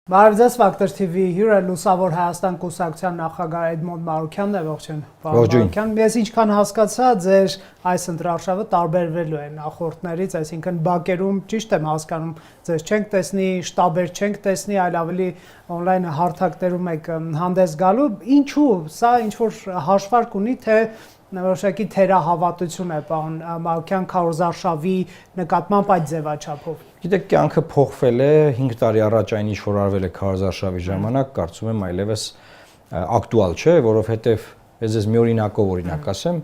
Բարևձեզ Factor TV հյուրը Լուսավոր Հայաստան կուսակցության նախագահ Էդմոնդ Մարուքյանն է, ողջույն։ Մարուքյան, ես ինչքան հասկացա, ձեր այս ընտրարշավը տարբերվելու է նախորդներից, այսինքն բակերում ճիշտ եմ հասկանում, ձեզ չենք տեսնի, շտաբեր չենք տեսնի, այլ ավելի on-line հարթակներում եք հանդես գալու։ Ինչու՞, սա ինչ որ հաշվարկ ունի, թե որոշակի թերահավատություն է պարոն Մարուքյան քարոզարշավի նկատմամբ այդ ձևաչափով։ Գիտեք, կյանքը փոխվել է 5 տարի առաջ այն ինչ որ արվել է քարոզարշավի ժամանակ, կարծում եմ այլևս ակտուալ չէ, որովհետև ես մի օրինակ ասեմ,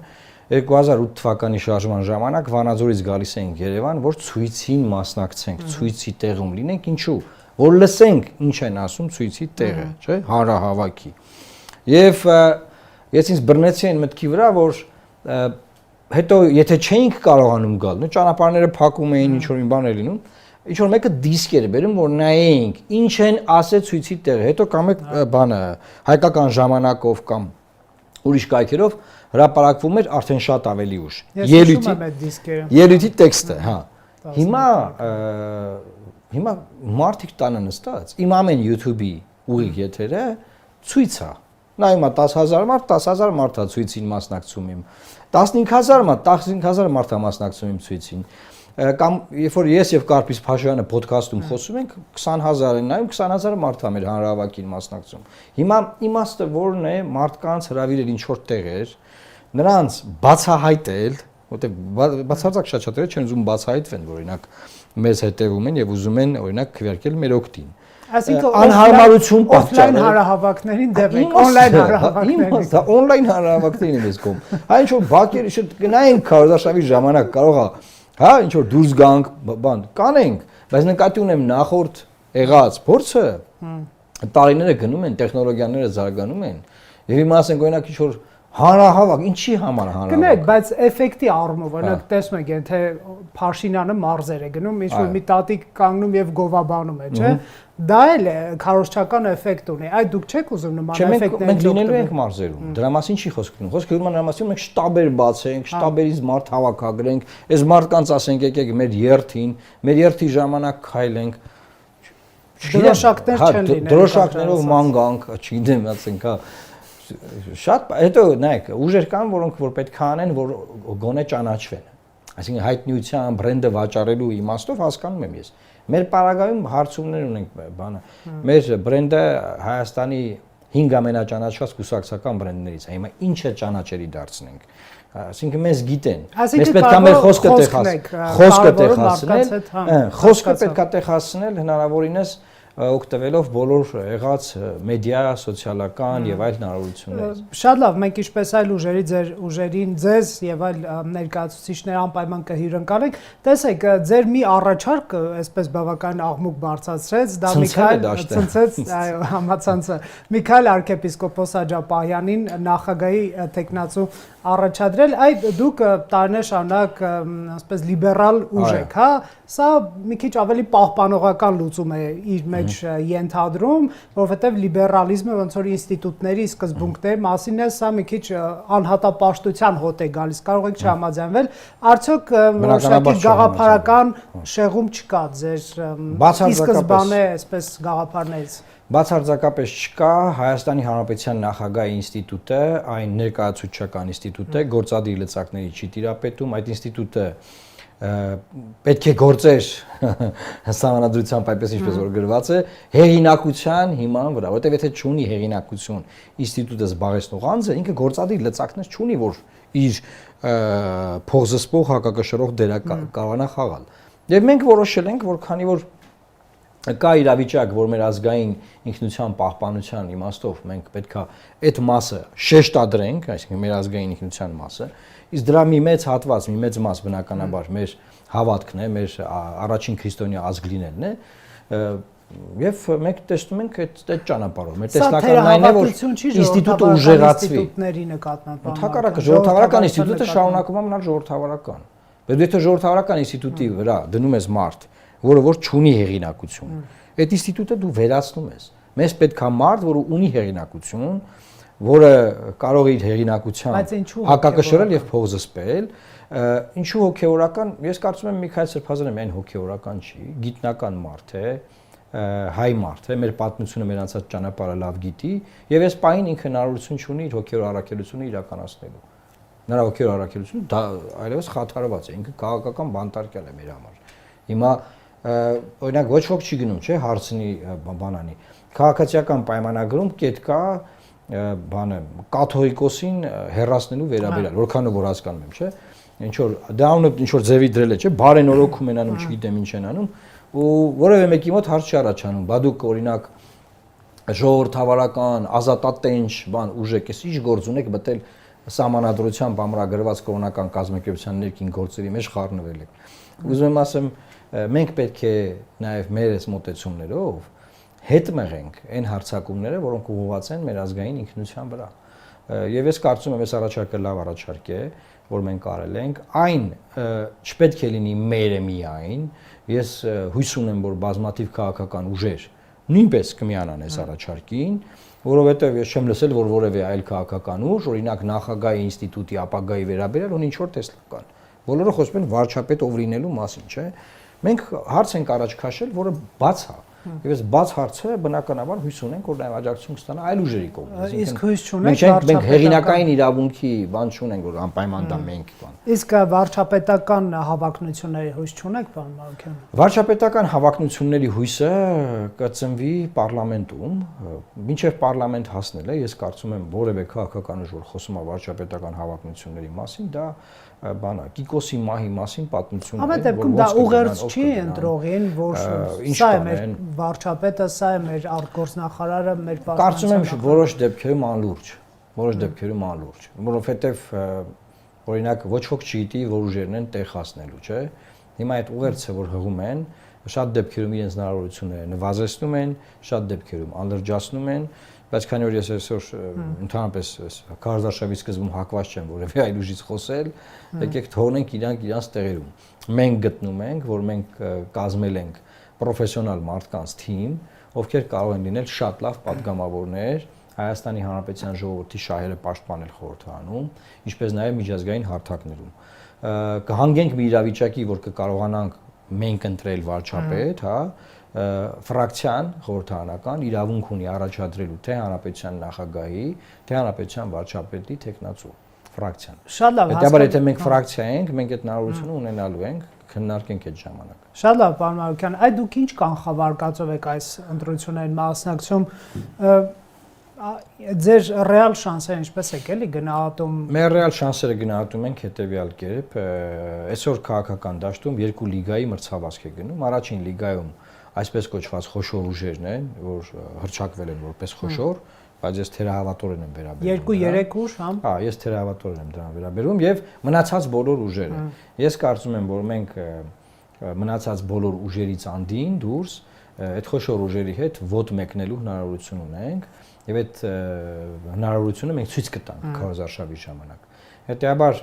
2008 թվականի շարժման ժամանակ Վանաձորից գալիս էինք Երևան, որ ցույցին մասնակցենք, ցույցի տեղում լինենք, ինչու, որ լսենք ինչ են ասում ցույցի տեղը, չէ, հանրահավաքի։ Եվ ես ինձ բռնեցի այն մտքի վրա, որ հետո եթե չէինք կարողանում գալ, նո ճանապարհները փակում էին, ինչ որ մի բան էր լինում, ինչ որ մեկը դիսկ էր բերում, որ նայեինք, ինչ են ասել ցույցի տեղը, հետո կամ բանը հայկական ժամանակով կամ ուրիշ կայքերով հրապարակվում էր արդեն շատ ավելի ուշ։ Ելույթի տեքստը, հա։ Հիմա մարդիկ տանը նստած, իմ ամեն YouTube-ի ուղիղ եթերը ցույց է։ Նայում է 10,000 մարդ, 10,000 մարդ է ցույցին մասնակցում իմ։ 15,000 մարդ, 15,000 մարդ է մասնակցում իմ ցույցին։ Կամ երբ որ ես եւ Կարպիս Փաշյանը ոդքասթում խոսում ենք, 20,000 են նայում, 20,000 մարդ է մեր հանրահավաքին մասնակցում։ Հիմա իմաստը որն է մարդկանց հրավիրել ինչ որ տեղեր, նրանց բացահայտել, որտեղ բացարձակ շատ չեն ուզում բացահայտվեն, որ օրինակ մեզ հետևում են եւ ուզում են օրինակ քվեարկել մեր օգտին։ Այսինքն անհարմարություն պատճառել հարահավաքներին դեպք on-line հարահավաքներին։ Դա on-line հարահավաքներին եմ ես կողմ։ Այն ինչ որ բակերը շուտ գնայինք քարոզարշավի ժամանակ կարող է, հա, ինչ որ դուրս գանք, բան, կանենք, բայց նկատի ունեմ նախորդ եղած փորձը տարիները գնում են, տեխնոլոգիաները զարգանում են։ Եվ հիմա ասենք օրինակ ինչ որ հանրահավաք, ինչի համար հանրահավաք։ Գնեք, բայց էֆեկտի առումով, օրինակ տեսնում եք, թե Փաշինյանը մարզեր է գնում, ինչ որ մի տատիկ կանգնում եւ գովաբանում է, չէ՞։ Դա էլ է քարոզչական էֆեկտ ունի։ Այդ դուք չեք ուզում նման էֆեկտներ։ Մենք լինելու ենք մարզերում։ Դրա մասին չի խոսք գնում։ Խոսքը գնում է նրա մասին, մենք շտաբեր բացենք, շտաբերից մարդ հավաքագրենք, այս մարդկանց ասենք եկեք մեր երթին, մեր երթի ժամանակ քայլենք։ Դրոշակներ չեն լինելու։ Դրոշակներով ման գանք, չգիտեմ, ասենք, հա շատ հետո նայեք ուժեր կան որոնք որ պետք է անեն որ գոնե ճանաչվեն այսինքն հայտնիության բրենդը վաճառելու իմաստով հասկանում եմ ես մեր պարագայում հարցումներ ունենք բանը մեր բրենդը Հայաստանի 5 ամենաճանաչված կուսակցական բրենդներից է հիմա ինչ է ճանաչելի դարձնենք այսինքն մեզ գիտեն մեզ պետք է մեր խոսքը տեղ հասցնել հնարավորինս օգտվելով բոլոր եղած մեդիա, սոցիալական եւ այլ հնարավորություններից։ Շատ լավ, մենք ինչպես այլ ուժերի ձեր ուժերին ձեզ եւ այլ ներկայացուցիչներ անպայման կհյուրընկալենք։ Տեսեք, ձեր մի առաջարկը, այսպես բավական աղմուկ բարձրացրեց, դա Միքայել ցնցեց, այո, համացանցը։ Միքայել arczepiskopos Աջապահյանին նախագահի տեխնացու առաջադրել, այդ դուք տարիներ շարունակ ասես լիբերալ ուժ եք, հա, սա մի քիչ ավելի պահպանողական լուծում է իր մեջ ենթադրում, որովհետև լիբերալիզմը ոնց որ ինստիտուտների սկզբունքների մասին է, սա մի քիչ անհատապաշտության հոտ է գալիս, կարող եք չհամաձայնվել, արդյոք որոշակի գաղափարական շեղում չկա ձեր ի սկզբանե այսպես գաղափարներից։ Բացարձակապես չկա Հայաստանի Հանրապետության նախագահի ինստիտուտը, այն ներկայացուցչական ինստիտուտ է, գործադիր լծակների չի տիրապետում, այդ ինստիտուտը պետք է գործեր համանadrությամբ այպես ինչպես որ գրված է, հեղինակության հիման վրա, որտեղ եթե չունի հեղինակություն ինստիտուտը զբաղեցնող անձը, ինքը գործադիր լծակներ չունի, որ իր փոխզսպող հակակշռող դերը կարողանա խաղալ։ Եվ մենք որոշել ենք, որ քանի որ կա իրավիճակ, որ մեր ազգային ինքնության պահպանության իմաստով մենք պետքա այդ մասը շեշտադրենք, այսինքն մեր ազգային ինքնության մասը, իսկ դրա մի մեծ հատված, մի մեծ մաս բնականաբար մեր հավատքն է, մեր առաջին քրիստոնյա ազգ լինելն է, եւ մենք տեսնում ենք այդ ճանապարհով։ Մեր տեսլականն այն է, որ ինստիտուտը ուժեղացվի։ Ինստիտուտների նկատմամբ։ Ընդհակառակը ժողովրդավարական ինստիտուտը շարունակում է մնալ ժողովրդավարական։ Բայց եթե ժողովրդավարական ինստիտուտի վրա դնում ես մարդ, որը որ չունի հեղինակություն, այդ ինստիտուտը դու վերացնում ես։ Մեզ պետք է մարդ, որը ունի հեղինակություն, որը կարող է իր հեղինակությամբ հակակշռել եւ փոխզսպել, ինչու հոգեորական, ես կարծում եմ Միքայել Սրբազանը միայն հոգեորական չի, գիտնական մարդ է, հայ մարդ է, մեր պատմությունը, մեր անցած ճանապարհը լավ գիտի, եւ այս պահին ինքը հնարավորություն ունի իր հոգեոր առաքելությունը իրականացնելու։ Նրա հոգեոր առաքելությունը դա այլևս խաթարված է, ինքը քաղաքական բանտարկյալ է մեր համար։ Հիմա օրինակ ոչ ոք չի գնում, չէ, հարցնի բանանի։ Քաղաքացիական պայմանագրում կետ կա բանը կաթողիկոսին հերացնելու վերաբերյալ, որքանով որ հասկանում եմ, չէ։ Ինչ որ դա ունը ինչ որ ձևի դրել է, չէ, բարենորոգում են անում, չգիտեմ ինչ են անում, ու որևէ մեկի մոտ հարց չի առաջանում, բա դուք օրինակ ժողովրդավարական, ազատատենչ, բան ուժեք, էս ինչ գործ ունեք մտել սահմանադրությամբ ամրագրված կրոնական կազմակերպության ներքին գործերի մեջ խառնվել եք։ Ուզում եմ ասեմ, մենք պետք է նաև մեր այս մոտեցումներով հետ մղենք այն հարձակումները, որոնք ուղղված են մեր ազգային ինքնության վրա։ Եվ ես կարծում եմ, այս առաջարկը լավ առաջարկ է, որ մենք արել ենք, այն չպետք է լինի մերը միայն, ես հույս ունեմ, որ բազմաթիվ քաղաքական ուժեր նույնպես կմիանան այս առաջարկին, որովհետև ես չեմ լսել, որ որևէ այլ քաղաքական ուժ, օրինակ նախագահի ինստիտուտի ապագայի վերաբերյալ ունի ինչ-որ տեսլական։ Բոլորը խոսում են վարչապետ ով լինելու մասին, չէ՞։ Մենք հարց ենք առաջ քաշել, որը բաց է։ Եվ այս բաց հարցը բնականաբար հույս ունենք, որ նաև աջակցություն կստանա այլ ուժերի կողմից։ Իսկ հույս չունենք մենք հեղինակային իրավունքի բան չունենք, որ անպայման դա մենք բան։ Իսկ վարչապետական հավակնությունների հույս չունեք, պարոն Մանուկյան։ Վարչապետական հավակնությունների հույսը կծնվի պարլամենտում, մինչև պարլամենտ հասնելը, ես կարծում եմ որևէ քաղաքական ուժ, որ խոսում է վարչապետական հավակնությունների մասին, դա բանա Կիկոսի մահի մասին պատմություն է, որ դեպքում դա ուղերձ չի ընտրողին, որ սա է մեր վարչապետը, սա է մեր արտգործնախարարը, մեր Կարծում եմ որոշ դեպքերում անլուրջ, որովհետև օրինակ ոչ ոք չգիտի, որ ուժերն են տեղ հասնելու, չէ։ Հիմա այդ ուղերձը, որ հղում են, շատ դեպքերում իրենց հնարավորությունները նվազեցնում են, շատ դեպքերում անլրջացնում են, բայց քանի որ ես այսօր ընդհանրապես քարոզարշավի սկզբում հակված չեմ որևէ այլ ուժից խոսել, եկեք թողնենք իրանք իրանց տեղերում։ Մենք գտնում ենք, որ մենք կազմել ենք պրոֆեսիոնալ մարդկանց թիմ, ովքեր կարող են լինել շատ լավ պատգամավորներ Հայաստանի Հանրապետության ժողովրդի շահերը պաշտպանել խորհրդարանում, ինչպես նաև միջազգային հարթակներում։ Կհանգենք մի իրավիճակի, որ կկարողանանք մենք ընտրել վարչապետ, հա, ֆրակցիան խորհրդարանական իրավունք ունի առաջադրելու թե հանրապետության նախագահի, թե հանրապետության վարչապետի տեխնացու ֆրակցիան։ Շատ լավ։ Հետաբար եթե մենք ֆրակցիա ենք, մենք այդ հնարավորությունը ունենալու ենք, քննարկենք այդ ժամանակ։ Շատ լավ, պարոն Մանուկյան, այդ դուք ինչ կանխավարկածով եք այս ընտրություններին մասնակցում, ձեր ռեալ շանսերը ինչպես եք էլի գնահատում։ Մեր ռեալ շանսերը գնահատում ենք հետևյալ կերպ, այսօր քաղաքական դաշտում երկու լիգայի մրցավազք է գնում, առաջին լիգայում այսպես կոչված խոշոր ուժերն են, որ հռչակվել են որպես խոշոր, բայց ես թերահավատորեն եմ վերաբերվում։ 2-3 ուժ, հա։ Հա, ես թերահավատորեն եմ դրան վերաբերվում եւ մնացած բոլոր ուժերը։ Ես կարծում եմ, որ մենք մնացած բոլոր ուժերից անդին դուրս այդ խոշոր ուժերի հետ ոտ մեկնելու հնարավորություն ունենք եւ այդ հնարավորությունը մենք ցույց կտանք քարոզարշավի ժամանակ։ Հետեւաբար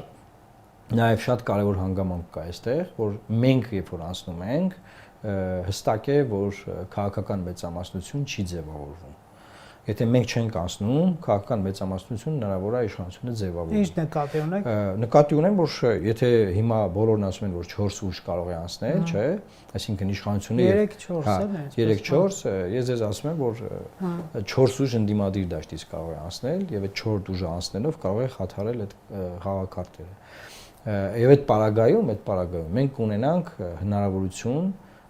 նաեւ շատ կարեւոր հանգամանք կա այստեղ, որ մենք երբ որ անցնում ենք, հստակ է, որ քաղաքական մեծամասնություն չի ձևավորվում։ Եթե մենք չենք անցնում, քաղաքական մեծամասնություն հնարավոր է իշխանությունը ձևավորի։ Ինչ նկատի ունեք։ Նկատի ունեմ, որ եթե հիմա բոլորն ասում են, որ 4 ուժ կարող է անցնել, չէ, այսինքն իշխանությունը 3-4, ես ձեզ ասում եմ, որ 4 ուժ ընդդիմադիր դաշտից կարող է անցնել եւ այդ 4 ուժը անցնելով կարող է խաթարել այդ խաղակարտերը։ Եվ այդ պարագայում մենք ունենանք հնարավորություն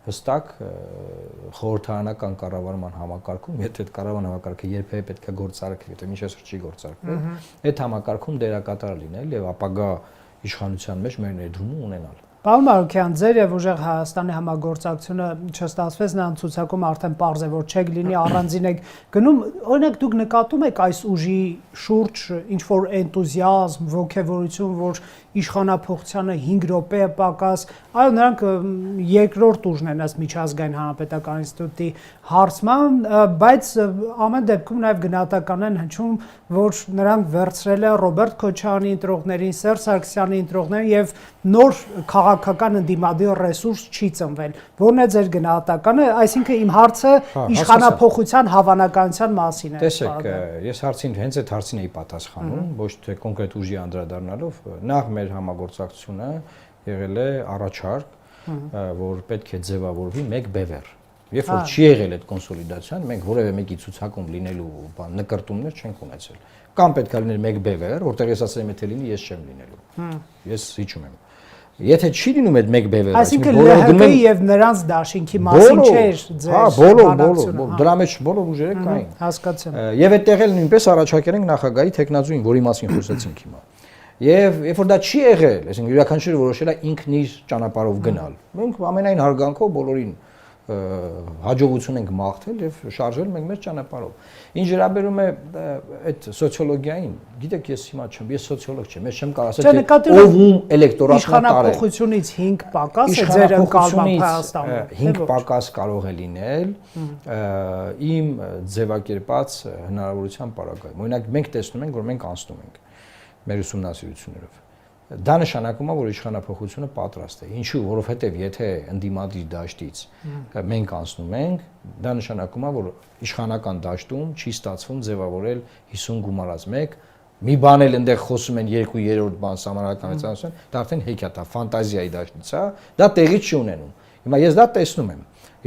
հստակ խորհրդարանական կառավարման համակարգում, եթե այդ կառավարման համակարգը երբևէ պետք է գործարկվի, եթե մինչ այսօր չի գործարկվել, այդ համակարգում դերակատար լինել եւ ապագա իշխանության մեջ մեր ներդրումը ունենալ։ Պարոն Մանուկյան, ձեր եւ ուժեղ Հայաստանի համագործակցությունը չստացվեց նրան ցուցակում արդեն պարզ է, որ չեք լինի առանձին եք գնում, օրինակ դուք նկատում եք այս ուժի շուրջ ինչ որ էնտուզիազմ, ոգևորություն, որ իշխանափոխությանը 5 րոպե է պակաս, այո, նրանք երկրորդ ուժն են այս միջազգային հանրապետական ինստիտուտի հարցման, բայց ամեն դեպքում նաև գնահատական են հնչում, որ նրանք վերցրել է Ռոբերտ Քոչարյանի ընտրողներին, Սերժ Սարգսյանի ընտրողներին եւ նոր քաղաքական ընդդիմադիր ռեսուրս չի ծնվել։ Որն է ձեր գնահատականը, այսինքն իմ հարցը իշխանափոխության հավանականության մասին է։ Տեսեք, ես հարցին հենց այդ հարցին էի պատասխանում, ոչ թե կոնկրետ ուժի անդրադառնալով, նախ մեր համագործակցությունը եղել է առաջարկ, որ պետք է ձևավորվի մեկ բևեռ։ Երբ որ չի եղել այդ կոնսոլիդացիան, մենք որևէ մեկի ցուցակում լինելու բան նկարտումներ չենք ունեցել։ Կամ պետք է լիներ մեկ բևեր, որտեղ ես ասեմ եթե լինի, ես չեմ լինելու։ Ես հիջում եմ։ Եթե չի լինում այդ մեկ բևերը, այսինքն ԼՀԿ-ի եւ նրանց դաշինքի մասին չէր ձեր։ Հա, բոլոր, դրա մեջ բոլոր ուժերը կային։ Հասկացա։ Եվ այդտեղ էլ նույնպես առաջարկել ենք նախագահի տեխնազույն, որի մասին խոսեցինք հիմա։ Եվ երբ որ դա չի եղել, այսինքն յուրաքանչյուրը որոշել է ինքն իր ճանապարհով գնալ։ Մենք ամենայն հարգանքով բոլորին հաջողություն ենք մաղթել եւ շարժել մենք մեր ճանապարհով։ Ինչ վերաբերում է այդ սոցիոլոգիային, գիտեք ես հիմա չեմ, ես սոցիոլոգ չեմ, ես չեմ կարող ասել ով ում էլեկտորատն է տարել։ Իշխանապողությունից 5 պակաս է ձեր ընկալման Հայաստանում։ 5 պակաս կարող է լինել իմ ձևակերպած հնարավորության պարագայում։ Օրինակ մենք տեսնում ենք, որ մենք անցնում ենք մեր ուսումնասիրություններով։ Դա նշանակում է, որ իշխանապողությունը պատրաստ է։ Ինչու՞, որովհետև եթե ընդդիմադիր դաշտից մենք անցնում ենք, դա նշանակում է, որ իշխանական դաշտում չի ստացվում ձևավորել 50 գումարած 1, մի բան էլ այնտեղ խոսում են 2/3 բան համանականացիան, դա արդեն հեքիաթ է, ֆանտազիայի դաշտից է, դա տեղի չի ունենում։ Հիմա ես դա տեսնում եմ,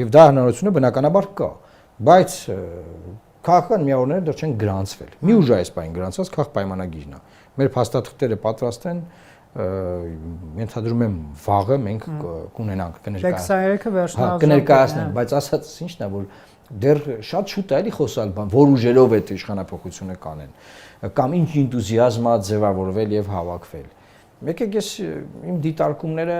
եւ դա հնարավորությունը բնականաբար կա, բայց քաղաքական միավորները դեռ չեն գրանցվել։ Մի ուժ է այս բանը գրանցված, քաղաք պայմանագիրն է։ Մեր փաստաթղթերը պատրաստ են, ենթադրում եմ վաղը մենք կունենանք կներկայացնենք, բայց ասածս ինչն է, որ դեռ շատ շուտ է էլի խոսալ բան, որ ուժերով է իշխանապողությունը կանեն, կամ ինչ ինտուզիազմա ձևավորվել եւ հավաքվել։ Եկեք ես իմ դիտարկումները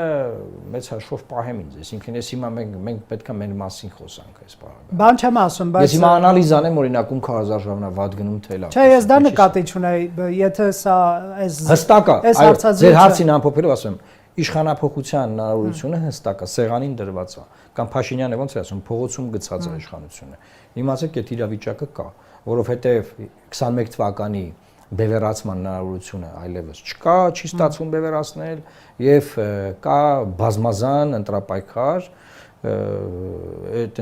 մեծ հաշվով պահեմ ինձ, այսինքն ես հիմա մենք պետք է մեր մասին խոսանք այս բառը։ Բան չեմ ասում, բայց ես հիմա անալիզ անեմ, օրինակ ում 4000 ժամանակ վատ գնում թե լավ։ Չէ, ես դա նկատի չունեի, եթե սա այս հստակ է, այո, ձեր հարցին ամփոփելով ասեմ, իշխանապողության հնարավորությունը հստակ է, սեղանին դրված է, կամ Փաշինյանը ոնց է ասում, փողոցում գցած է իշխանությունը։ Իմացեք, այդ իրավիճակը կա, որովհետև 21 թվականի բևեռացման հնարավորությունը այլևս չկա, չի ստացվում բևեռացնել եւ կա բազմազան ընտրապայքար այդ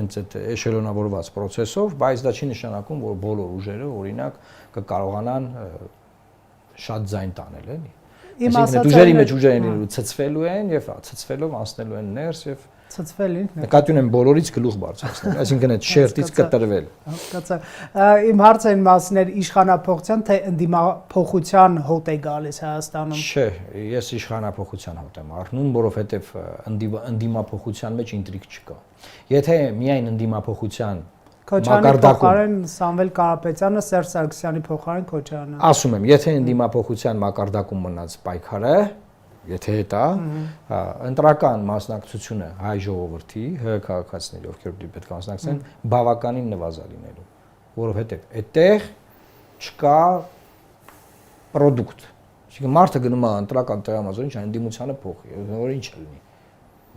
էշելոնավորված process-ով, բայց դա չի նշանակում, որ բոլոր ուժերը օրինակ կկարողանան շատ ձայն տանել, էլի։ Այսինքն ուժերի մեջ ուժերին ցծվելու են եւ ցծվելով անցնելու են ներս եւ ցծվելին։ Նկատի ունեմ բոլորից գլուխ բարձրացնել, այսինքն այդ շերտից կտրվել։ Հասկացա։ Իմ հարցը այն մասին էր իշխանապողության թե ընդդիմափոխության հոտ է գալիս Հայաստանում։ Չէ, ես իշխանապողության հոտ եմ առնում, որովհետև ընդդիմափոխության մեջ ինտրիգ չկա։ Եթե միայն ընդդիմափոխության Քոչարյանի փոխարեն Սամվել Կարապետյանը, Սերժ Սարգսյանի փոխարեն Քոչարյանը։ Ասում եմ, եթե ընդդիմափոխության մակարդակում մնաց պայքարը, եթե դա ընտրական մասնակցությունը հայ ժողովրդի, ՀՀ քաղաքացիների, ովքեր պետք է մասնակցեն, բավականին նվազ է լինելու, որովհետև այդտեղ չկա պրոդուկտ։ Այսինքն մարդը գնում է ընտրական տեղամասերին, չէ, ընդդիմությանը փոխի, որ ինչ լինի։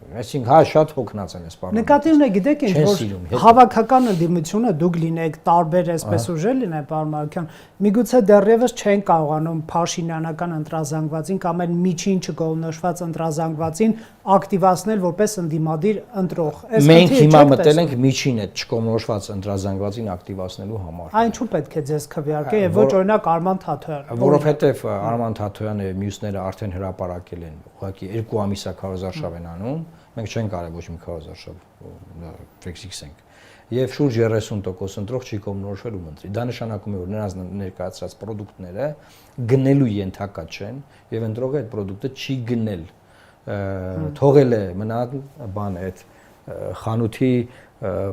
Այսինքն հա շատ հոգնած են այս բանը։ Նկատի ունեք, գիտեք ինչ, որ հավաքական ընդդիմությունը դուք լինեք տարբեր այսպես ուժեր լինեն, պարոն Մարուկյան, միգուցե դեռևս չեն կարողանում Փաշինյանական ընտրազանգվածին կամ այն միջին չգոլնոշված ընտրազանգվածին ակտիվացնել որպես ընդդիմադիր ընտրող։ Մենք հիմա մտել ենք միջին այդ չգոլնոշված ընտրազանգվածին ակտիվացնելու համար։ Այնչու պետք է ձեզ քվեարկել եւ ոչ օրինակ Արման Թաթոյանը։ Որովհետեւ Արման Թաթոյանը եւ մյուսները արդեն հրապարակել են, ուղղակի 2 ամիսա քարոզարշավ են անում։ Մենք չենք արել ոչ մի քարոզարշավ, ֆիքսենք։ Եվ շուրջ 30% ընտրող չի կողմնորոշվել ու ընտրի։ Դա նշանակում է, որ նրանց ներկայացրած ապրանքները գնելու ենթակա չեն եւ ընտրողը այդ ապրանքը չի գնել։ Թողել է մնալ բան այդ խանութի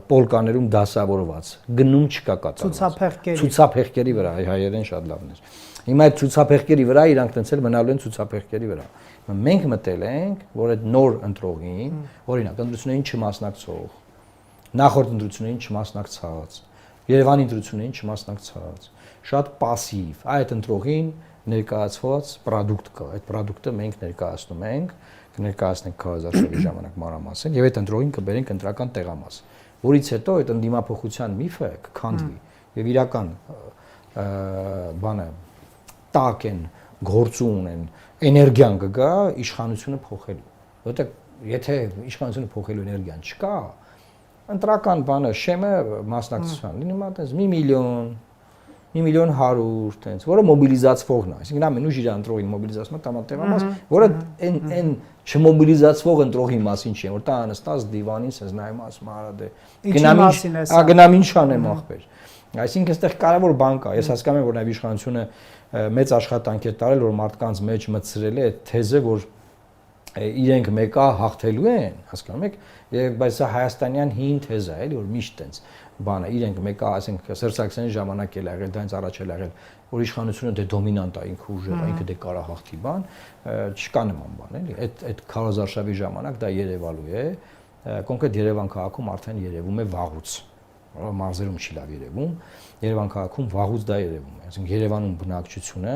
պոլկաներում դասավորված։ Գնում չկա կատարված։ Ցուցափեղկերի վրա, հայերեն շատ լավն է։ Հիմա այդ ցուցափեղկերի վրա իրանք տենցել մնալու են ցուցափեղկերի վրա։ Մենք մտել ենք, որ այդ նոր ընտրողին, օրինակ, ընտրություններին չմասնակցող, նախորդ ընտրություններին չմասնակցած, Երևանի ընտրություններին չմասնակցած, շատ пассив, այդ ընտրողին ներկայացված product կա, այդ product-ը մենք ներկայացնում ենք, կներկայացնենք քարոզարշավի ժամանակ մանրամասն եւ այդ ընտրողին կբերենք ընտրական տեղամաս, որից հետո այդ ընդդիմափոխության միֆը կքանդվի եւ իրական բանը տակ են, գործուն են, էներգիան կգա իշխանությունը փոխելու։ Որտեղ եթե իշխանությունը փոխելու էներգիան չկա, ընտրական բանը շեմը մասնակցության լինի մատես 1 միլիոն, 1.100.000 տենց, որը մոբիլիզացվողն է, այսինքն ամեն ուժ իր ընտրողին մոբիլիզացում է տամատեմամաս, որը այն չմոբիլիզացվող ընտրողի մասին չի, որ տա նստած դիվանին sense նայում ասում արա դե գնամ ինչ անեմ ախպեր։ Այսինքն այստեղ կարևոր բան կա, ես հասկանում եմ որ նաև իշխանությունը մեծ աշխատանք է տարել որ մարդկանց մեջ մտցրել է այդ թեզը որ իրենք մեկա հաղթելու են, հասկանում եք, եւ բայց սա հայաստանյան հին թեզ է, էլի որ միշտ տենց բանը իրենք մեկա, ասենք Սերժակսյանի ժամանակ էլ եղել, դրանից առաջ էլ եղել, որ իշխանությունը դե դոմինանտ է, ինքը ուժեղ է, ինքը դե կարա հաղթի բան, չկա նման բան, էլի, այդ քարոզարշավի ժամանակ դա երևալու է, կոնկրետ Երևան քաղաքում արդեն երևում է վաղուց, մարզերում չի լավ երևում, Երևան քաղաքում վաղուց դա երևում է, այսինքն Երևանում բնակչությունը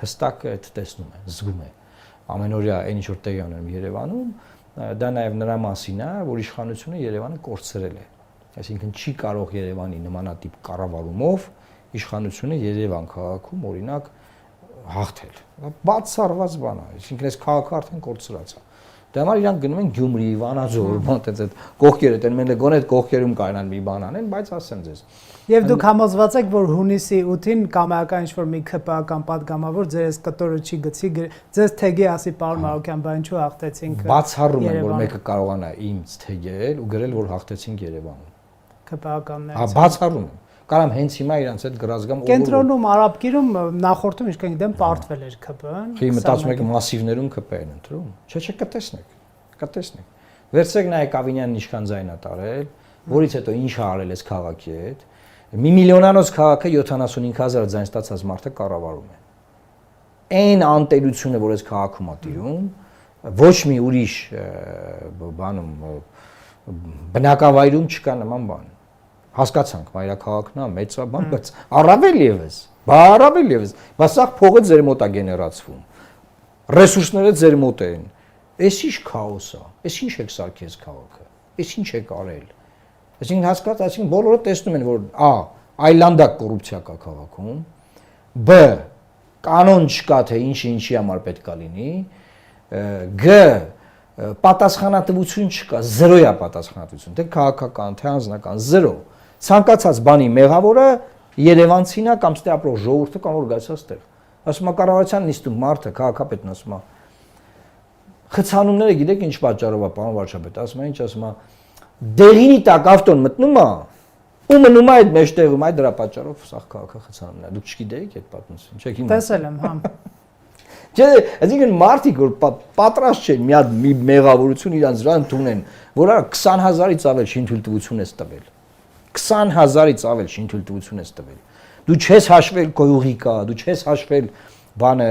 հստակ այդ տեսնում է, զգում է, ամենօրյա այն ինչ որ տեղի ունենում Երևանում, դա նաև նրա մասին է, որ իշխանությունը Երևանը կորցրել է, այսինքն չի կարող Երևանի նմանատիպ կառավարումով իշխանությունը Երևան քաղաքում օրինակ հաղթել։ Բացառված բան է, այսինքն այս քաղաքը արդեն կորցրած է։ Դե համար իրանք գնում են Գյումրի, Վանաձոր, բանտեց այդ կողքերը, դեն մենը գոնե այդ կողքերում կարան մի բան անեն, բայց ասեմ ձեզ։ Եվ դուք համոզված եք, որ հունիսի 8-ին կամայական ինչ-որ մի ԿՊԱ-ական պատգամավոր ձեր այս կտորը չի գցի, ձեզ թեգի ասի պարոն Մարոկյան, բա ինչու հաղթեցինք։ Բացառում եմ, որ մեկը կարողանա ինձ թեգել ու գրել, որ հաղթեցինք Երևանում։ ԿՊԱ-ականները։ Հա, բացառում եմ։ Կարամ հենց հիմա իրանց այդ գրազգամ Կենտրոնում Արաբկիրում նախորդում ինչ-որ դեմ պարտվել էր ԿՊ-ն։ Խի մտածում եք մասիվներում ԿՊ են ընտրում։ Չէ, կտեսնեք։ Վերցրեք նայեք Ավինյանն ինչքան ձայն է տարել, որից հետո ինչ է արել այս քաղաքի հետ։ Մի միլիոնանոց քաղաքը 75000 ձայն ստացած մարդը կառավարում է։ Այն անտերությունը, որ այս քաղաքում է տիրում, ոչ մի ուրիշ բանում բնակավայրում չկա նման բան։ Հասկացանք, մայրաքաղաքն է, մեծ է, բան, բայց առավել եւս, բայց սա փողը ձեր մոտ է գեներացվում։ Ռեսուրսները ձեր մոտ են։ Էս ինչ քաոս է, էս ինչ եք սարքես քաղաքը, էս ինչ եք արել։ Այսինքն հասկացած, այսինքն բոլորը տեսնում են, որ A. այլանդակ կոռուպցիա կա քաղաքում, B. կանոն չկա, թե ինչը ինչի համար պետք է լինի, G. պատասխանատվություն չկա, 0 է պատասխանատվություն, թե քաղաքական, թե անձնական, 0։ Ցանկացած բանի մեղավորը Երևանցին է կամ ստե ապրող ժողովուրդը կամ որ գացած տեղ։ Ասում է կառավարության նիստում մարդը, քաղաքապետն ասում է խցանումները գիտեք ինչ պատճառով է, պարոն վարչապետ, ասում է ինչ, ասում է դեղինի տակ ավտոն մտնում է ու մնում է այդ մեջտեղում, այդ դրա պատճառով սա քաղաքը խցանումն է։ Դուք չգիտեիք այդ պատմությունը, չեք իմացել։ Տեսել եմ, հա։ Չէ, այսինքն մարդիկ որ պատրաստ չեն մի մեղավորություն իրանց վրա ընդունեն, որ 20000-ից ավել շինթույլտվություն ես տվել։ 20000-ից ավել շինթույլտվություն ես տվել։ Դու չես հաշվել գյուղի կա, դու չես հաշվել բանը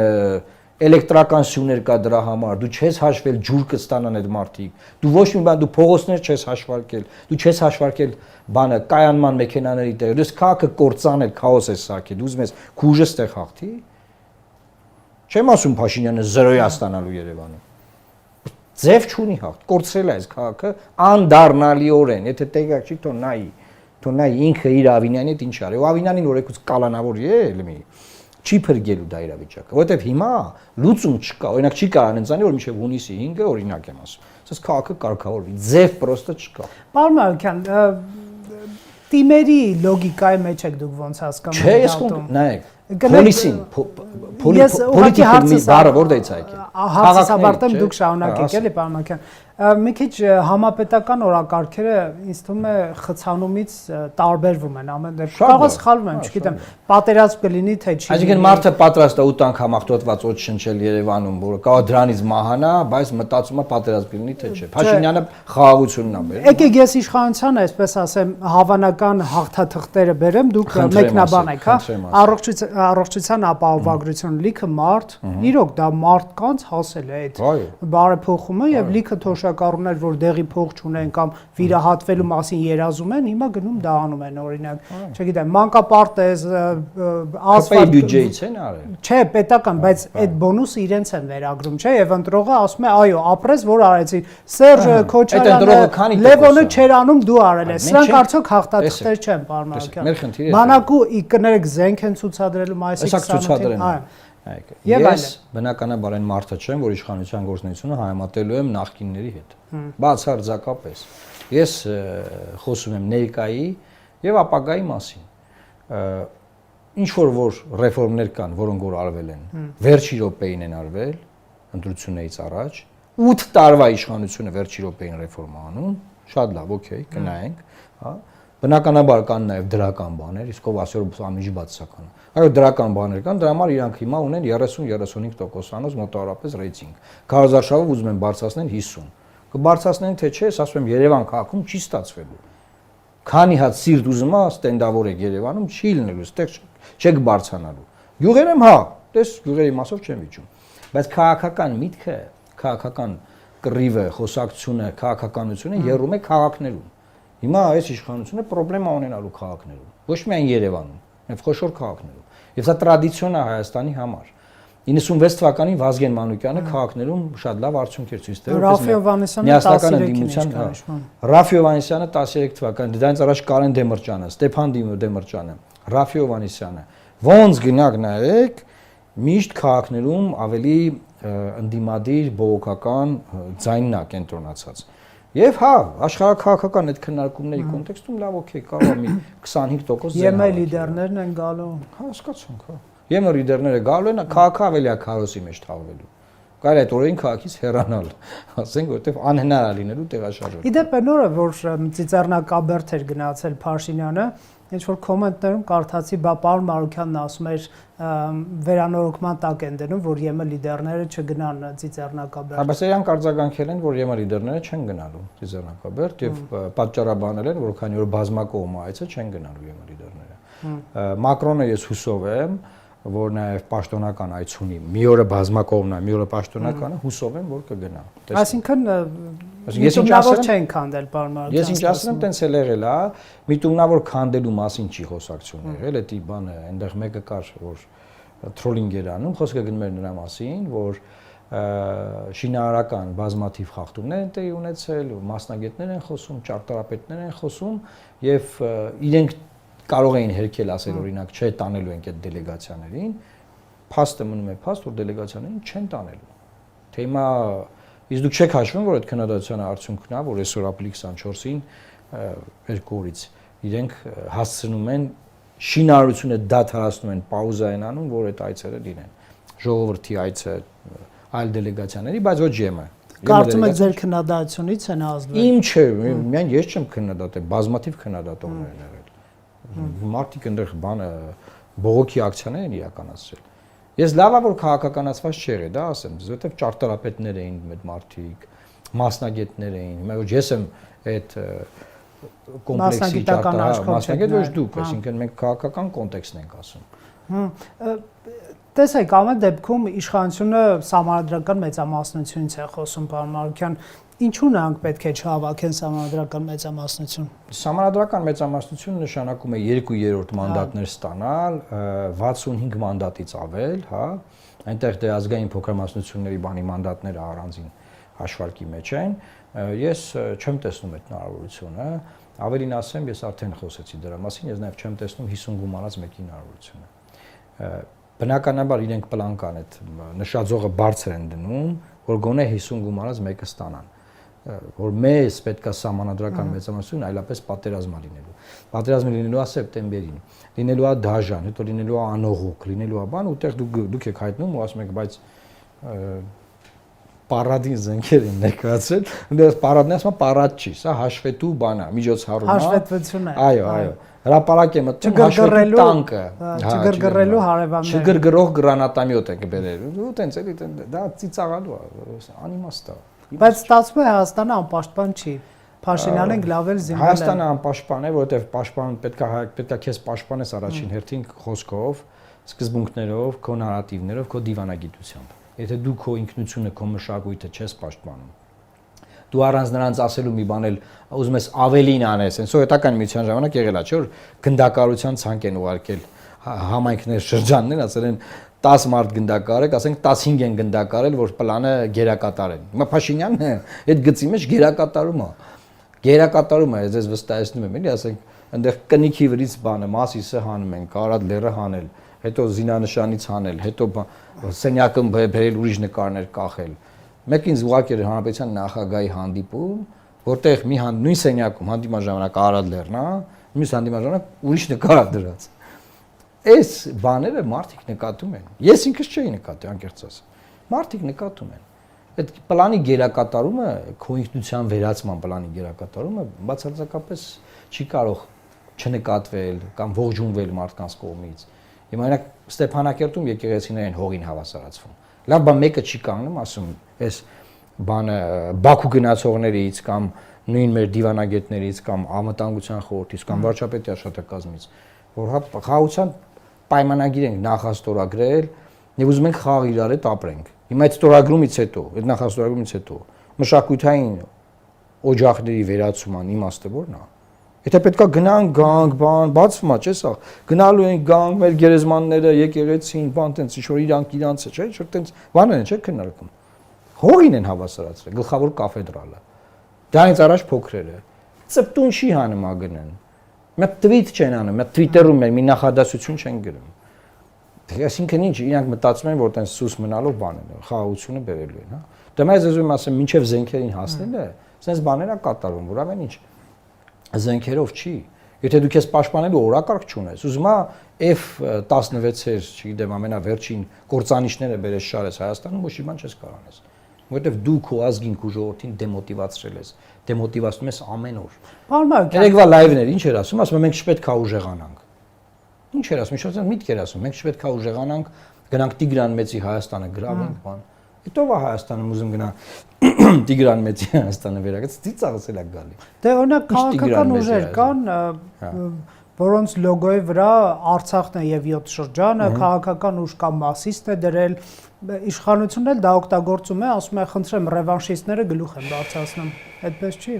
էլեկտրական սյուներ կա դրա համար, դու չես հաշվել ջուր կստանան այդ մարդիկ։ Դու ոչ մի բան, դու փողոցներ չես հաշվարկել, դու չես հաշվարկել բանը կայանման մեքենաների տեղ։ Դու քաղաքը կործանել, քաոս ես սարքել, դու ուզում ես քուժը ստեղ հաղթի։ Չեմ ասում Փաշինյանը 0-ը ստանալու Երևանում։ Ձև չունի հաղթ, կորցրել է այս քաղաքը անդառնալիորեն, եթե տեղյակ չի, թող նայ ինքը իր Ավինյանին ինչ արի։ Ու Ավինյանին որ եկուց կալանավոր ելմի, չի փրկելու դա իրավիճակը, որովհետև հիմա լուծում չկա, օրինակ չի կարող անցանի որ մինչև հունիսի 5-ը օրինակ եմ ասում։ Սա քաղաքը կարգավորվի, ձև պրոստը չկա։ Պարոն Մարոկյան, տիմերի լոգիկայի մեջ եք դուք ոնց հասկանում եք։ Չէ, ես նայեք, Պոլիսին, պոլիտիկայի բառը որտեղից է եկել։ Հասցեաբարտեմ դուք շարունակեք էլի պարոն Մակյան։ Մի քիչ համապետական օրակարգերը ինձ թվում է խցանումից տարբերվում են ամեն դեպքում։ Կարող է սխալվում եմ, չգիտեմ, պատերազմ կլինի թե չի։ Այսինքն մարդը պատրաստ է 8 անգամ աղտոտված օդ շնչել Երևանում, որը կարող դրանից մահանա, բայց մտածում է պատերազմ կլինի թե չէ։ Փաշինյանը խաղաղությունն է բերում։ Եկեք ես իշխանությանը, այսպես ասեմ, հավանական հաղթաթղթերը բերեմ, դուք մեկնաբան եք, հա։ Առողջության ապահովագրություն լիքը մարդ, իրոք դա մարդկանց հասել է այդ բարեփոխումը եւ լիքը թոշակառուներ, որ դեղի փող չունեն կամ վիրահատվելու մասին երազում են, հիմա գնում դա անում են, օրինակ, չգիտեմ, մանկապարտեզ, ասֆալտ բյուջեից են արել։ Չէ, պետական, բայց այդ բոնուսը իրենց են վերագրում, չէ, եւ ընտրողը ասում է, այո, ապրես որ արեցի, Սերժը, Քոչարյանը, Լևոնը չեր անում, դու արել ես։ Սրանք արդյոք հաղթաթղթեր չեն, պարոն Մարոկյան։ Բանակու կներեք զենք են ցուցադրելու մայիսի 28-ին։ Ես բնականաբար այն մարդը չեմ, որ իշխանության գործունեությունը համատելու եմ նախկինների հետ։ Բացարձակապես։ Ես խոսում եմ ներկայի եւ ապագայի մասին։ ինչ որ ռեֆորմներ կան, որոնք որ արվել են, վերջի րոպեին են արվել, ընտրություններից առաջ, 8 տարվա իշխանությունը վերջի րոպեին ռեֆորմա անում, շատ լավ, օքեյ, կնայենք, հա։ Բնականաբար կան նաև դրական բաներ, իսկ ով ասի որ ամիջի բացասական։ Այո, դրական բաներ կան, դրա համար իրանք հիմա ունեն 30-35%-անոց մոտավորապես ռեյտինգ։ Քարոզարշավով ուզում են բարձրացնել 50։ Կբարձրացնեն թե չէ, ասում եմ Երևան քաղաքում չի ստացվելու։ Քանի հատ սիրտ ուզում է ստենդավոր է Երևանում, չի լինելու, այդտեղ չեք բարձրանալու։ Գյուղերում հա, տես գյուղերի մասով չեմ վիճում։ Բայց քաղաքական միտքը, քաղաքական կռիվը, խոսակցությունը, քաղաքականությունը եռում է քաղաքներում։ Հիմա այս իշխանությունը խնդրեմ ունենալու քաղաքներում, ոչ միայն Երևանում, այլ խոշոր քաղաքներում։ Եվ սա տրադիցիոն է Հայաստանի համար։ 96 թվականին Վազգեն Մանուկյանը քաղաքներում շատ լավ արդյունքեր ցույց տվեց։ Ռաֆի Հովհաննիսյանը 13-ին Ռաֆի Հովհաննիսյանը 13 թվականին, դրանից առաջ Կարեն Դեմիրճյանը, Ստեփան Դեմիրճյանը, Ռաֆի Հովհաննիսյանը։ Ոնց գնաք նայեք, միշտ քաղաքներում ավելի ընդդիմադիր բողոքական ձայնն է կենտրոնացած։ Եվ հա, աշխարհակաղակական այդ քննարկումների կոնտեքստում լավ օքեյ, կարող է մի 25% ԵՄ լիդերներն են գալու։ Հա, հասկացանք, հա։ ԵՄ լիդերները գալու են, քաղաքը ավելի է քարոսի մեջ թաղվելու։ Կարելի է այդ օրերին քաղաքից հեռանալ, ասենք, որովհետև անհնար է լինելու տեղաշարժը։ Իդեպ այն օրը, որ ծիծեռնակաբերդ էր գնացել Փաշինյանը, ինչ որ կոմենտներում կարդացի, բա պարոն Մարուկյանն ասում էր վերանորոգման տակ են դնում, որ ԵՄ լիդերները չգնան ծիծեռնակաբերդ։ Հա, բայց իրանք արձագանքել են, որ ԵՄ լիդերները չեն գնալու ծիծեռնակաբերդ եւ պատճառաբանել են, որ քանի որ բազմակողմ այցը չեն գնալու ԵՄ լիդերները։ Մակրոնը ես հուսով եմ, որ նաև պաշտոնական այց ունի։ Մի օրը բազմակողմն է, մի օրը պաշտոնական է, հուսով եմ, որ կգնա։ Այսինքն ես ինչ ասեմ, չեն քանդել պարոն Մարուկյան։ Ես ինչ ասեմ, տենց էլ եղել է, միտումնավոր քանդելու մասին չի խոսակցություն եղել, դա բանը, այնտեղ մեկը կար, որ թրոլինգ էր անում, խոսքը գնում էր նրա մասին, որ շինարարական բազմաթիվ խախտումներ են տեղի ունեցել, մասնագետներ են խոսում, ճարտարապետներ են խոսում եւ իրենք կարող էին հերքել ասել օրինակ չէ տանելու ենք այդ դելեգացիաներին, փաստը մնում է փաստ, որ դելեգացիաներին չեն տանելու։ Թե հիմա իսկ դուք չեք հաշվում, որ այդ քննադատության արդյունքն է, որ այսօր ապրիլի 24-ին երկու օրից իրենք հասցնում են շինարարությունը դադարեցնում են, պաուզա են անում, որ այդ այցերը լինեն։ Ժողովրդի այցը, այլ դելեգացիաների, բայց ոչ ԵՄ։ Կարծում եք ձեր քննադատությունից են ազդվել։ Իմ չէ, միայն ես չեմ քննադատել, բազմաթիվ քննադատողներ են եղել։ Մարդիկ այնտեղ բանը բողոքի ակցիաներ են իրականացրել։ Ես լավա որ քաղաքականացված չեղի, դա ասեմ, որովհետև ճարտարապետներ էին այդ մարդիկ, մասնագետներ էին։ Հիմա ոչ ես եմ այդ կոմպլեքսի մասնագետ, ոչ դուք, այսինքն մենք քաղաքական կոնտեքստն ենք ասում։ Տեսեք, ամեն դեպքում իշխանությունը սահմանադրական մեծամասնությունից է խոսում, պարոն Մարուկյան, ինչու նրանք պետք է չհավաքեն սահմանադրական մեծամասնություն։ Սահմանադրական մեծամասնություն նշանակում է 2/3 մանդատներ ստանալ, 65 մանդատից ավել, հա, այնտեղ դե ազգային փոքրամասնությունների բանի մանդատները առանձին հաշվարկի մեջ են։ Ես չեմ տեսնում այդ հնարավորությունը, ավելին ասեմ, ես արդեն խոսեցի դրա մասին, ես նաև չեմ տեսնում 50 գումարած մեկի հնարավորությունը։ Բնականաբար իրենք պլան կան այդ նշաձողը բարձր են դնում, որ գոնե 50 գումարած մեկը ստանան, որ մեզ պետքա սահմանադրական մեծամասնություն այլապես պատերազմա լինելու։ Պատերազմը լինելու է սեպտեմբերին, լինելու է դաժան, հետո լինելու է անողոք, լինելու է բան, ուտեղ դուք եք հայտնում ու ասում եք, բայց պարադին զենքեր են ներկայացրել, այնպես պարադն ասում է պարադ չի, սա հաշվետու բան է, միջոցառում է։ Հաշվետվություն է։ Այո, այո։ Հրապարակ է մտնում հաշվետու տանկը, չգրգռելու հարևանները։ Չգրգռող գրանատամյոտ է բերել։ Ու տենց էլի դա ծիծաղալու է, անիմաստ է։ Բայց ստացվում է Հայաստանը անպաշտպան չի։ Փաշինյանն գլավել զինվել է։ Հայաստանը անպաշտպան է, որովհետև պաշտպան պետքա քեզ պաշտպանես առաջին հերթին խոսքով, սկզբունքներով, քո նարատիվներով, քո դիվանագիտությամբ։ Եթե դու քո ինքնությունը, քո մշակույթը չես պաշտպանում, դու առանց նրանց ասելու մի բան էլ ուզում ես ավելին անես, այն սովետական միության ժամանակ եղել է, չէ՞ որ գնդակարության ցանկ են ուղարկել համայնքներ, շրջաններ, ասել են 10 մարդ գնդակարեք, ասենք 15 են գնդակարել, որ պլանը գերակատարեն։ Հիմա Փաշինյանն այդ գծի մեջ գերակատարում է։ Գերակատարում է, ես վստահեցնում եմ, էլի, ասենք այնտեղ կնիքի վրից բանը, մասիսը հանում են, Կարադ լեռը հանել, հետո զինանշանից հանել, հետո սենյակը բերել ուրիշ նկարներ կախել։ Մեկ ինձ ուղարկել էր հանրապետության նախագահի հանդիպում, որտեղ մի նույն սենյակում հանդիպման ժամանակ Արադ լեռն է, մյուս հանդիպման ժամանակ ուրիշ նկար է դրած։ Այս բաները մարդիկ նկատում են։ Ես ինքս չէի նկատի, անկեղծ ասեմ։ Մարդիկ նկատում են։ Այդ պլանի գերակատարումը, քո ինքնության վերացման պլանի գերակատարումը բացարձակապես չի կարող չնկատվել կամ ողջունվել մարդկանց կողմից։ Հիմա օրինակ Ստեփանակերտում եկեղեցիներին հողին հավասարացվում։ Լավ, բա մեկը չի կանգնում, ասում, այս բանը Բաքու գնացողներից կամ նույն մեր դիվանագետներից կամ անվտանգության խորհրդից կամ վարչապետի աշխատակազմից, որ խաղաղության պայմանագիր ենք նախաստորագրել եւ ուզում ենք խաղ իրար հետ ապրենք։ Հիմա այդ ստորագրումից հետո, այդ նախաստորագրումից հետո մշակութային օջախների վերացման իմաստը ո՞րն է։ Եթե պետքա գնանք, գանք, բան, բացվում է, չէ՞ սա։ Գնալու են գանք, մեր գերեզմանները, եկեղեցին, բան տենց ինչ որ իրանց է, չէ՞, ինչ որ տենց բաներ են, չէ՞ քննարկում։ Հողին են հավասարացրել, գլխավոր կաֆեդրալը։ Դրանից առաջ փոքրերը։ Ծպտուն չի հանում ագնեն։ Մի թվիթ չեն անում, մի Twitter-ում մի նախադասություն չեն գրում։ Այսինքն ինչ, իրանք մտածում են, որ տենց սուս մնալով բան են, խաղաղությունը բերելու են, հա։ Դե մեզ ուզում ասեմ, մինչև զենքերին հասնելը, sense բաներ է կատարվում, որ ամեն ինչ զենքերով չի։ Եթե դու քեզ պաշտպանելու օրակարգ չունես, ուզում ես F-16-եր, չգիտեմ, ամենավերջին կործանիչները բերես շարես Հայաստանում, ոչ մի բան չես կարող անես։ Որովհետև դու քո ազգին, քո ժողովրդին դեմոտիվացրել ես, դեմոտիվացնում ես ամեն օր։ Երեկվա լայվներ ինչ էր ասում, ասում մենք չպետք է ուժեղանանք։ Ինչ էր ասում, ինչ միտք էր ասում, մենք չպետք է ուժեղանանք, գնանք Տիգրան Մեծի Հայաստանը գրավենք, բան։ Հետո ա Հայաստանում ուզում գնա Տիգրան Մեծի Հայաստանը վերակից, ծիծաղացել է գալի։ Դե օրինակ քաղաքական ուժեր կան, որոնց լոգոյի վրա Արցախն է եւ 7 շրջանը, քաղաքական ուժ կամ մասիստ է դրել, իշխանությունն էլ դա օգտագործում է, ասում է խնդրեմ ռևանշիստները գլուխ են բարձրացնում, այդպես չի։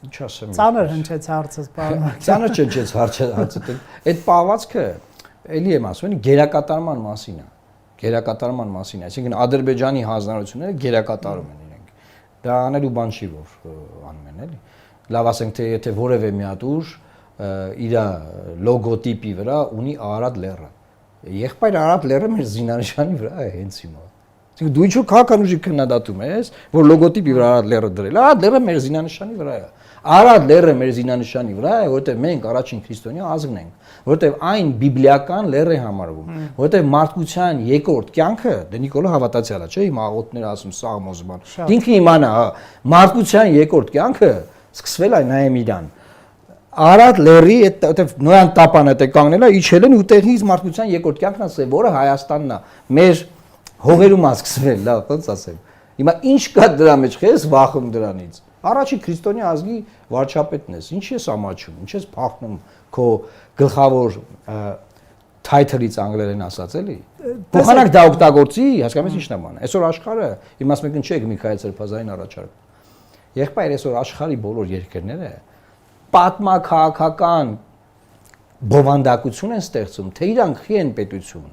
Ինչ ասեմ։ Ծանր հնչեց հարցը, պարոն։ Ծանր չնչեց հարցը։ Այդ պահվածքը էլի եմ ասում, գերակատարման մասին է։ Գերակատարման մասին է, այսինքն Ադրբեջանի հանձնարարությունները գերակատարում են իրենք։ Դա անելու բան չի, որ անում են, էլի։ Լավ ասենք, թե եթե որևէ մի հատ ուժ իր լոգոտիպի վրա ունի Արարատ լեռը։ Եղբայր Արարատ լեռը մեր զինանշանի վրա է հենց հիմա։ Այսինքն դու ինչ-որ քաղաքական ուժի քննադատում ես, որ լոգոտիպի վրա Արարատ լեռը դրել։ Արարատ լեռը մեր զինանշանի վրա է։ Արարատ լեռը մեր զինանշանի վրա է, որովհետև մենք առաջին քրիստոնյա ազգն ենք, որովհետև այն բիբլիական լեռ է համարվում, որովհետև մարդկության երկրորդ կյանքը, դե Նիկոլը հավատացյալ է, չէ՞, հիմա աղոթներ ասում Սաղմոզման։ Ինքը իմանա, հա, մարդկության երկրորդ կյանքը սկսվել է Նայեմիրան։ Արարատ լեռի այդ նոյան տապանը դե կանգնել է, իջել են ու տեղից մարդկության երկրորդ կյանքն ասել, որը Հայաստանն է, մեր հողերում է սկսվել, լավ, ոնց ասեմ։ Հիմա ինչ կա դրա մեջ, քեզ վախում դրանից։ Առաջի քրիստոնյա ազգի վարչապետն ես, ինչ ես ամաչում, ինչ ես փախնում քո գլխավոր title-ից անգլերեն ասած էլի։ Փոխանակ դա օգտագործի, հասկանում ես ինչն է բանը։ Այսօր աշխարհը, հիմա ասում եք չէ Միքայել Սրբազանին առաջարկ։ Եղբայր այսօր աշխարհի բոլոր երկրները պատմաքաղաքական բովանդակություն են ստեղծում, թե իրանք խի են պետություն,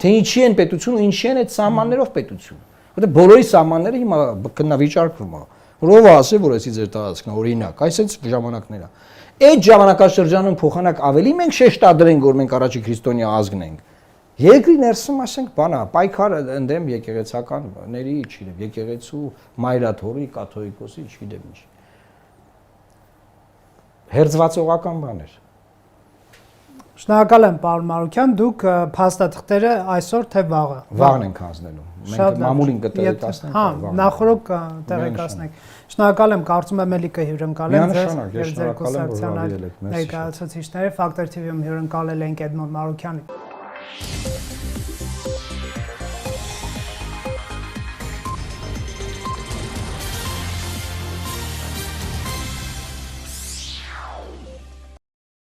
թե ինչի են պետություն ու ինչի են այդ սահմաններով պետություն։ Որտեղ բոլորի սահմանները հիմա քննավիճարկվում է։ Որով ասի, որ էսի ձեր տարածքն է, օրինակ, այսպես ժամանակներ է։ Այդ ժամանակաշրջանում փոխանակ ավելի մենք շեշտադրենք, որ մենք առաջի քրիստոնյա ազգն ենք։ Երկրի ներսում ասենք, բանա, պայքարը ընդդեմ եկեղեցականների, չգիտեմ, եկեղեցու մայրաթորի, կաթողիկոսի, չգիտեմ ինչ։ Հերձվածողական բաներ։ Շնորհակալ եմ, պարոն Մարուկյան, դուք փաստաթղթերը այսօր թե վաղը։ Վաղն ենք հանձնելու։ Մենք մամուլին կտեղեկացնենք։ Հա, նախորոք տեղեկացնենք։ Շնորհակալ եմ, կարծում եմ էլի կհյուրընկալեմ ձեզ եւ ձեր կուսակցության ներկայացուցիչները Factor TV-ում հյուրընկալել ենք Էդմոն Մարուկյանին։